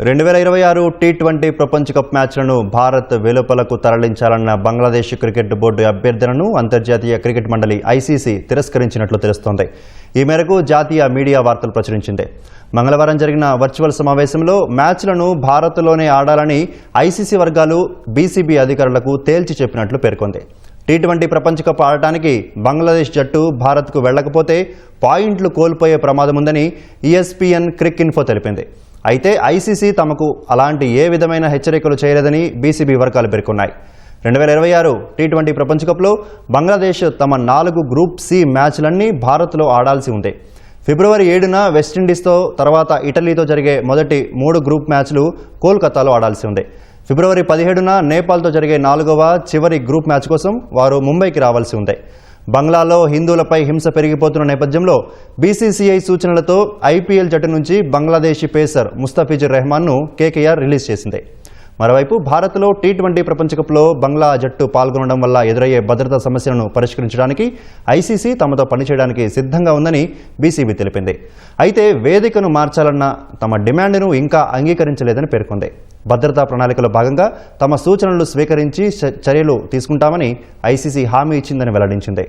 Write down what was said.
2026 T20 ప్రపంచ cup మ్యాచ్లను Bharat వెలుపలకు తరలించాలన్న Bangladesh cricket board అభ్యర్థనను అంతర్జాతీయ క్రికెట్ మండలి ఐసీసీ తిరస్కరించినట్లు తెలుస్తోంది. ఈ మేరకు జాతీయ మీడియా వార్తలు ప్రచురించింది. మంగళవారం జరిగిన వర్చువల్ సమావేశంలో మ్యాచ్లను భారత్లోనే ఆడాలని ఐసీసీ వర్గాలు బీసీబీ అధికారులకు తేల్చి చెప్పినట్లు పేర్కొంది. టీ20 ప్రపంచ కప్ ఆడటానికి బంగ్లాదేశ్ జట్టు భారత్కు వెళ్లకపోతే పాయింట్లు కోల్పోయే ప్రమాదం ఉందని ESPN క్రిక్ ఇన్ఫో తెలిపింది. అయితే ఐసీసీ తమకు అలాంటి ఏ విధమైన హెచ్చరికలు చేయలేదని బీసీబీ వర్గాలు పేర్కొన్నాయి. 2026 టీ20 ప్రపంచ కప్లో బంగ్లాదేశ్ తమ 4 గ్రూప్ సి మ్యాచ్లన్నీ భారత్లో ఆడాల్సి ఉంది. ఫిబ్రవరి 7న వెస్టిండీస్తో తర్వాత ఇటలీతో జరిగే మొదటి 3 గ్రూప్ మ్యాచ్లు కోల్కతాలో ఆడాల్సి ఉంది. ఫిబ్రవరి 17న నేపాల్తో జరిగే 4వ చివరి గ్రూప్ మ్యాచ్ కోసం వారు ముంబైకి రావాల్సి ఉంది. బంగ్లాలో హిందువులపై హింస పెరిగిపోతున్న నేపథ్యంలో బీసీసీఐ సూచనలతో ఐపీఎల్ జట్టు నుంచి బంగ్లాదేశీ పేసర్ ముస్తఫిజుర్ రెహమాన్ను కేకేఆర్ రిలీజ్ చేసింది. మరోవైపు భారత్లో టీ20 ప్రపంచ కప్లో బంగ్లా జట్టు పాల్గొనడం వల్ల ఎదురయ్యే భద్రతా సమస్యలను పరిష్కరించడానికి ఐసీసీ తమతో పనిచేయడానికి సిద్ధంగా ఉందని బీసీబీ తెలిపింది. అయితే వేదికను మార్చాలన్న తమ డిమాండ్ను ఇంకా అంగీకరించలేదని పేర్కొంది. భద్రతా ప్రణాళికలో భాగంగా తమ సూచనలు స్వీకరించి చర్యలు తీసుకుంటామని ఐసీసీ హామీ ఇచ్చిందని వెల్లడించింది.